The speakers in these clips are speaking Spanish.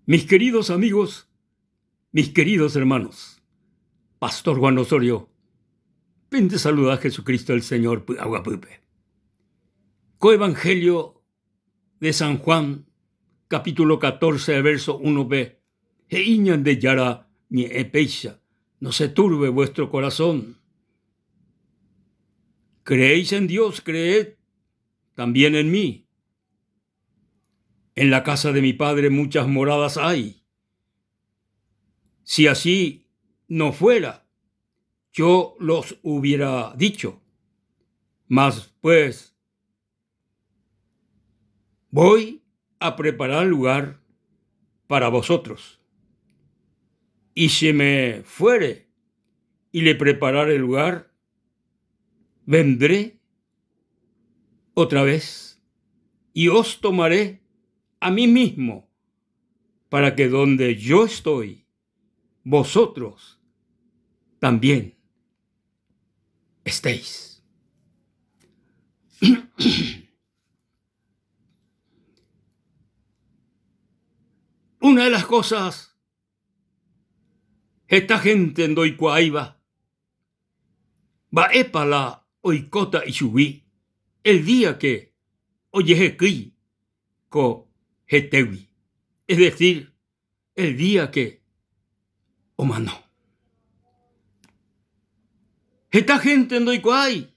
Mis queridos amigos, mis queridos hermanos, Pastor Juan Osorio, te saluda a Jesucristo el Señor, Aguapupe. Coevangelio de San Juan, capítulo 14, verso 1b. Iñan de yara ni epeisha, no se turbe vuestro corazón. Creéis en Dios, creed también en mí. En la casa de mi Padre muchas moradas hay. Si así no fuera, yo los hubiera dicho. Mas pues, voy a preparar lugar para vosotros. Y si me fuere y le prepararé el lugar, vendré otra vez y os tomaré a mí mismo, para que donde yo estoy, vosotros también estéis. Una de las cosas, esta gente en Doicuaiba, va epala oicota y subí, el día que oyejequi co jetewi, es decir, el día que omanó. Esta gente en Doicuay,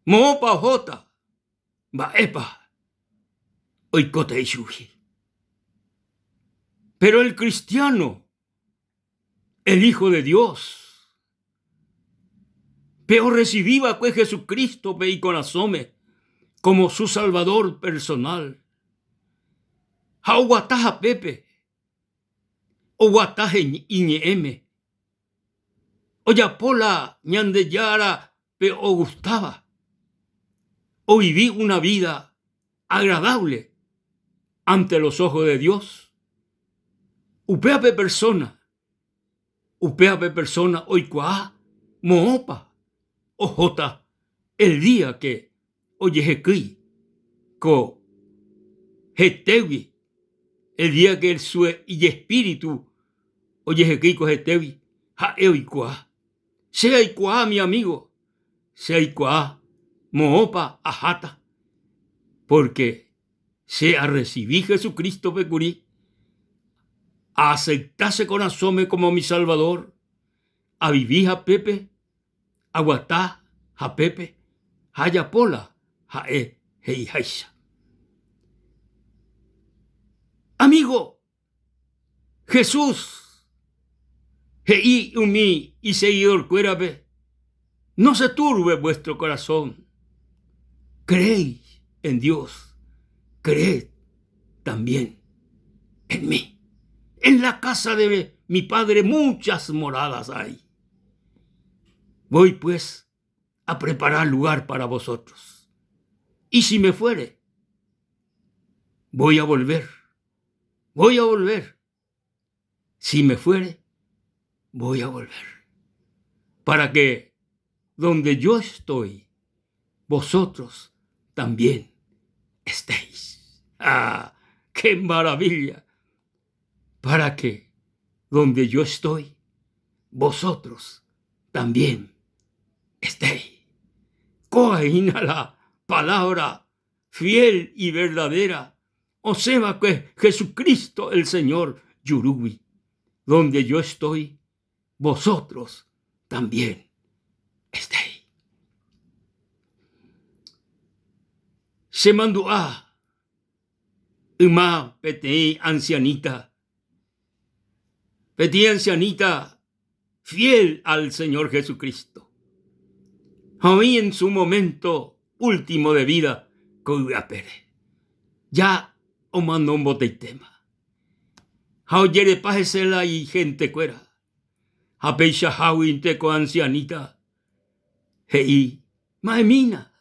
moopa ojota, va epa oicota y subí. Pero el cristiano, el Hijo de Dios, peor recibía pues Jesucristo y con asome como su Salvador personal. Hauataja Pepe, o guataje iñeeme, o yapola ñandeyara pe o gustaba, o viví una vida agradable ante los ojos de Dios. Upeape persona, oikua, moopa, ojota, el día que oyejequi, co jetewi, el día que el sue y espíritu oyejequi co jetewi, ja oikua, sea ikua mi amigo, sea ikua, moopa, ajata, porque sea recibí Jesucristo pecurí, a aceptarse con asome como mi Salvador, a vivir a Pepe, a guatá a Pepe, a yapola, a heijaisa. Amigo, Jesús, hei umi y seguidor cuérabe, no se turbe vuestro corazón. Creéis en Dios, creed también en mí. En la casa de mi Padre muchas moradas hay. Voy pues a preparar lugar para vosotros. Y si me fuere, voy a volver. Si me fuere, voy a volver. Para que donde yo estoy, vosotros también estéis. ¡Ah, qué maravilla! Para que donde yo estoy, vosotros también estéis. Coaína la palabra fiel y verdadera, o sea que Jesucristo el Señor Yurubi, donde yo estoy, vosotros también estéis. Se mandó a uma petei ancianita, fiel al Señor Jesucristo. Hoy en su momento último de vida, ya o mandó un boteitema. Haoyere pajesela y gente cuera. Hapeisha hawinte con ancianita. Hei, maemina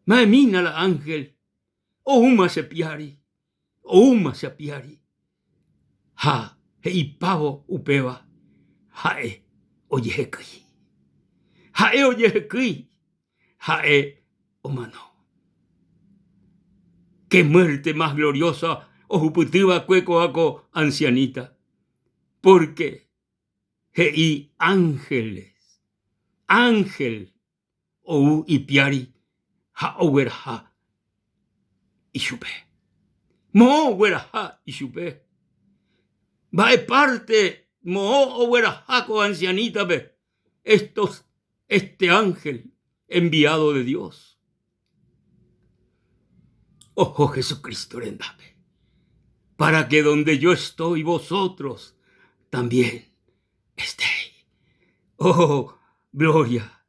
la ángel. O uma se piari. Ha, hei pavo upeva. Hae oyejequi. Hae omano. Qué muerte más gloriosa ojuputiba cueco ako ancianita. Porque hei ángeles, ángel ou ipiari ha oweraha ishupe. Mo oweraha ishupe. Va de parte mo oweraha ko ancianita be. Este ángel enviado de Dios. Ojo Jesucristo rendabe. Para que donde yo estoy, vosotros también estéis. Oh, gloria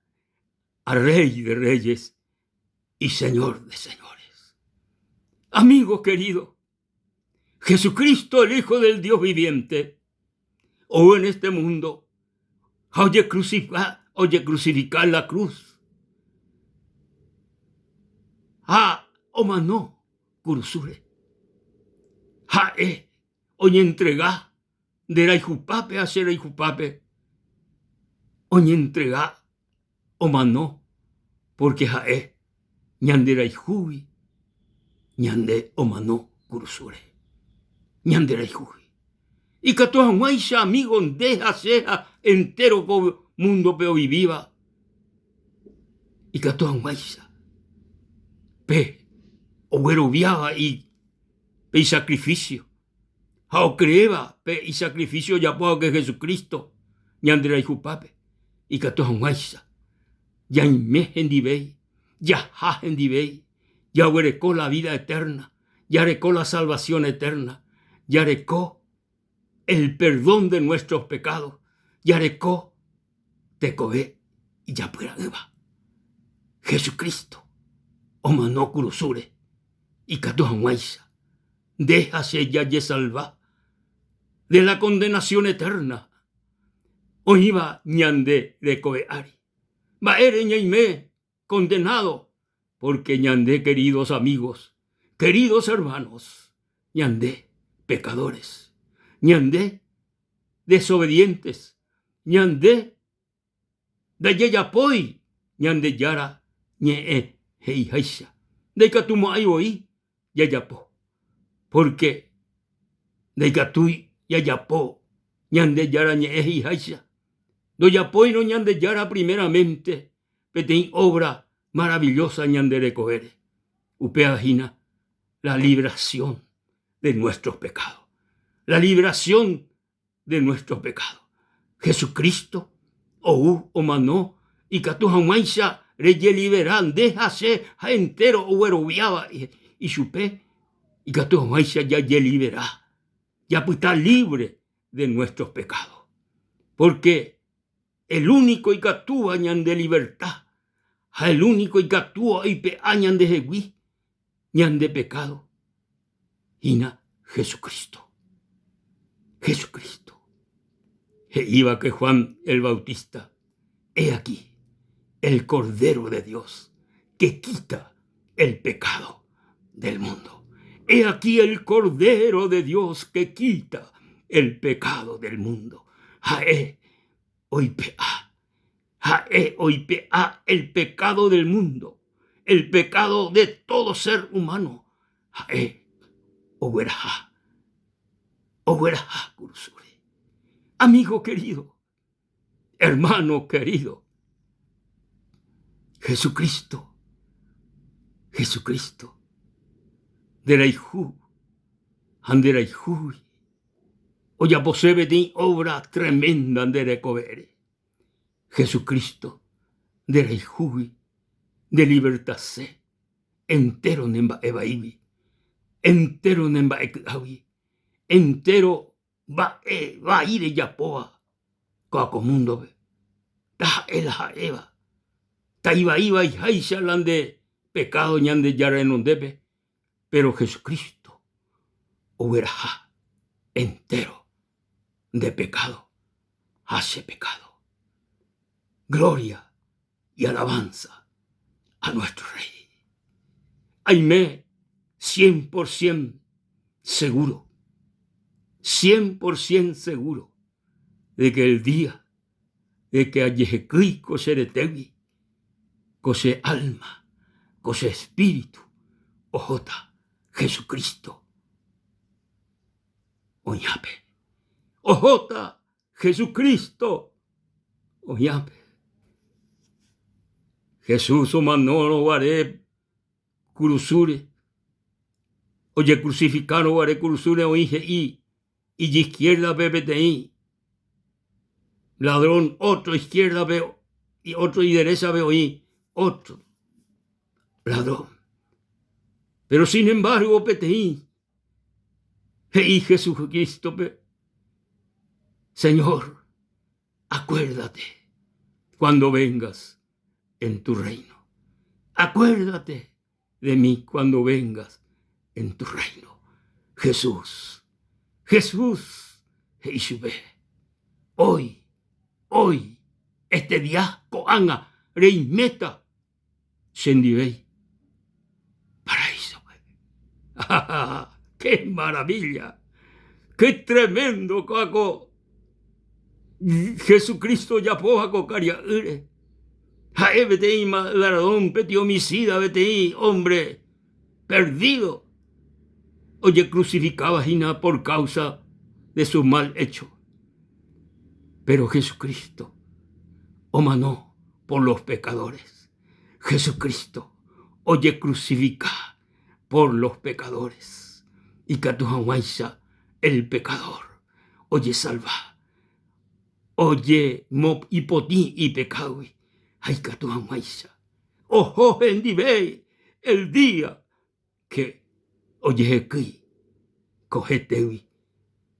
al Rey de Reyes y Señor de Señores. Amigo querido, Jesucristo, el Hijo del Dios viviente, hoy en este mundo, oye crucificar la cruz. Omano curusure. Oye entrega de la hijupape a ser hijupape. Oye entrega omano porque ñande la hijubi ñande omano curusure. Ñande la hijubi. Y que toda guaisha amigo deja sea entero como mundo peo viviva. Y que toda guaisha pe o viaba y sacrificio. O creeba pe y sacrificio ya puedo que Jesucristo ñande la hijupape. Y que toda guaisha ya imejen divei, ya jajen divei, ya huerecó la vida eterna, ya recó la salvación eterna, ya recó el perdón de nuestros pecados, ya recó tecobe y ya pueda eva. Jesucristo, omano curusure, y catoan guaisa, déjase ya ye salva de la condenación eterna. O iba ñande de coeari. Va ere ñaime condenado, porque ñande, queridos amigos, queridos hermanos, ñande pecadores, ñande desobedientes, ñande de yeyapoy, ñande yara ñe heijaisha, de catumo ayoí yayapo, porque de catui yayapo, ñande yara ñe heijaisha. Doyapoy no ñande yara primeramente, petein obra maravillosa ñande de coere. Upeajina, la liberación de nuestros pecados. La liberación de nuestros pecados. Jesucristo, o manó, y catujamaisha, reye liberan, déjase a entero o hueroviaba, y chupé, y catujamaisha ya ye libera, ya pues está libre de nuestros pecados. Porque el único y que actúa ñande libertad, el único y que actúa y peañan de jegüí, ñande pecado, ina Jesucristo. Jesucristo. Iba que Juan el Bautista, he aquí el Cordero de Dios que quita el pecado del mundo. He aquí el Cordero de Dios que quita el pecado del mundo. Oipea el pecado del mundo, el pecado de todo ser humano. Oweraha curusure. Amigo querido, hermano querido, Jesucristo, de la hijú, ande la hijú, oya posebe de obra tremenda de recobere. Jesucristo, de la hijú, de libertad se, entero nemba ebaibi, entero nemba ekawi, entero va a ir ella poa, coacomundo be, ta ela eva, ta iba y haisha lande pecado ñande yara en ondebe, pero Jesucristo hubiera entero de pecado, hace pecado. Gloria y alabanza a nuestro Rey. Aime 100% seguro, 100% seguro de que el día de que ayejequi coseretegui, cose alma, cose espíritu, ojota, Jesucristo, oñape. Ojota, Jesucristo, oñape. Jesús o manolo guaré cruzure. Oye crucificano guaré cruzure oije y izquierda bebeteí. Ladrón, otro izquierda veo, y otro y derecha veo y otro ladrón. Pero sin embargo, peteí, y Jesucristo, Señor, acuérdate cuando vengas en tu reino. Acuérdate de mí cuando vengas en tu reino. Jesús, Jesús, hoy, este día, coanga, reimeta, sendibei, paraíso. ¡Qué maravilla! ¡Qué tremendo, caco! Jesucristo ya poja cocaria ure. Jae betei ladrón, peti homicida, betei hombre perdido. Oye crucificaba Jina por causa de su mal hecho. Pero Jesucristo omanó por los pecadores. Jesucristo oye crucifica por los pecadores. Y Catujahuaysa, el pecador, oye salva. Oye mop hipotí y pecawi. Ay Catujahuaysa. Ojo endibey el día que oye aquí cogetewi.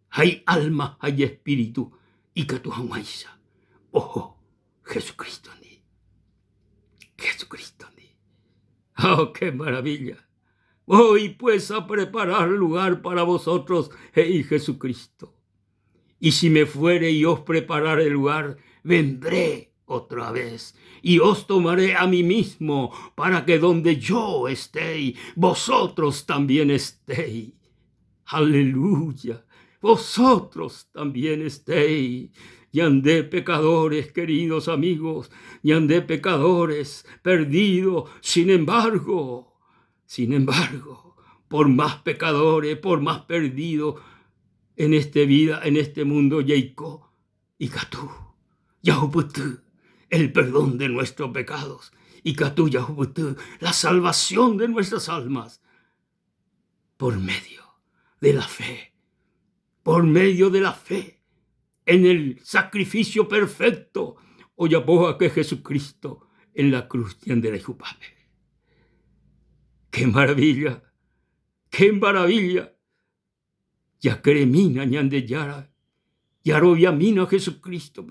Hay alma, hay espíritu y Catujahuaysa. Ojo, Jesucristo ni. Jesucristo ni. Oh, qué maravilla. Voy pues a preparar lugar para vosotros, hey Jesucristo. Y si me fuere y os preparare el lugar, vendré otra vez y os tomaré a mí mismo para que donde yo esté, vosotros también estéis. Aleluya, vosotros también estéis. Y andé pecadores, queridos amigos, y andé pecadores, perdidos, sin embargo, por más pecadores, por más perdidos en esta vida, en este mundo, Yeiko y Catú, Yahubutú, el perdón de nuestros pecados, y Catú, Yahubutú, la salvación de nuestras almas, por medio de la fe, por medio de la fe en el sacrificio perfecto, oyapoja que Jesucristo en la cruz de Jupape. ¡Qué maravilla! ¡Qué maravilla! Ya cremina ñande yara, ya robia mina Jesucristo,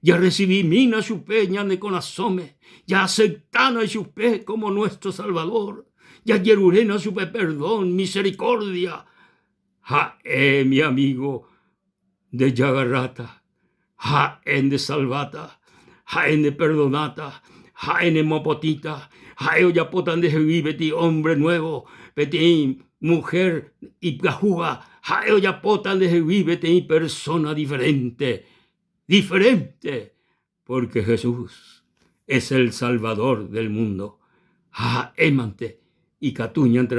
ya recibí mina chupe ñande con asome, ya aceptana chupe como nuestro Salvador, ya yerurena chupe perdón, misericordia. Mi amigo de Yagarrata, en de salvata, en de perdonata, en de mopotita, oya potan de viveti, hombre nuevo, peti, mujer y gajuga, oya potan de viveti, persona diferente, porque Jesús es el Salvador del mundo. Emante y catuñan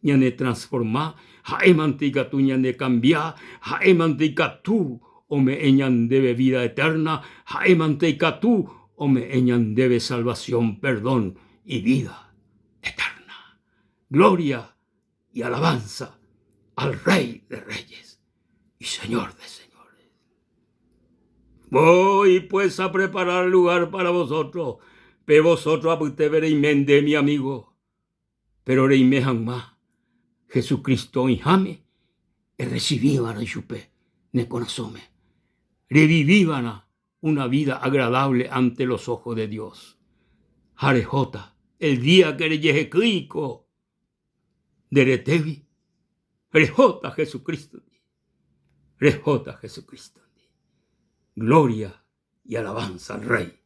ñane transformar, emante y catuñan de cambiar, emante y catú, o me eñan debe vida eterna, emante y catú, o me eñan debe salvación, perdón y vida eterna. Gloria y alabanza al Rey de Reyes y Señor de Señores. Voy pues a preparar lugar para vosotros, pero vosotros a usted veréis mende, mi amigo. Pero reimejan más. Jesucristo y jame, recibíban a chupe, ne conasome. Revivíban una vida agradable ante los ojos de Dios. Jarejota, el día que le llegue clico, deretevi, rejota Jesucristo. Rejota Jesucristo. Gloria y alabanza al Rey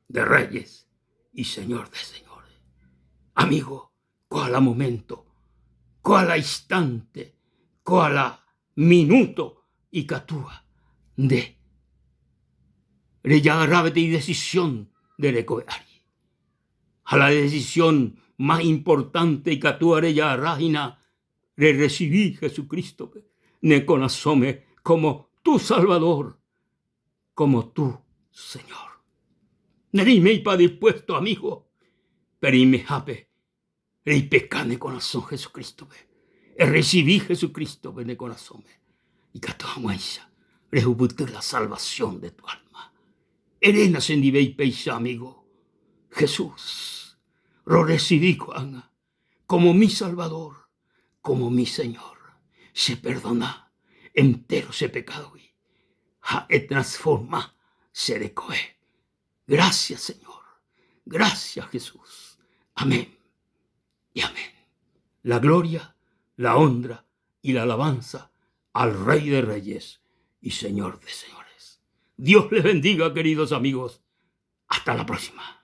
de Reyes y Señor de Señores. Amigo, cuál momento, cuál instante, cuál minuto y catúa de reyagarrábete y decisión de recoverar. A la decisión más importante y catúa reyagarrágina de recibir Jesucristo ne conasome como tu Salvador, como tu Señor. Nerime y pa dispuesto, amigo, perime hape, rey pecane corazón Jesucristo, recibí Jesucristo, ne corazón, y catoamaisa, rehubutu la salvación de tu alma. Erena sendibei peisa, amigo, Jesús, lo recibí, Juana, como mi Salvador, como mi Señor. Se perdona entero ese pecado y transforma se recoge. Gracias, Señor. Gracias, Jesús. Amén y amén. La gloria, la honra y la alabanza al Rey de Reyes y Señor de Señores. Dios les bendiga, queridos amigos. Hasta la próxima.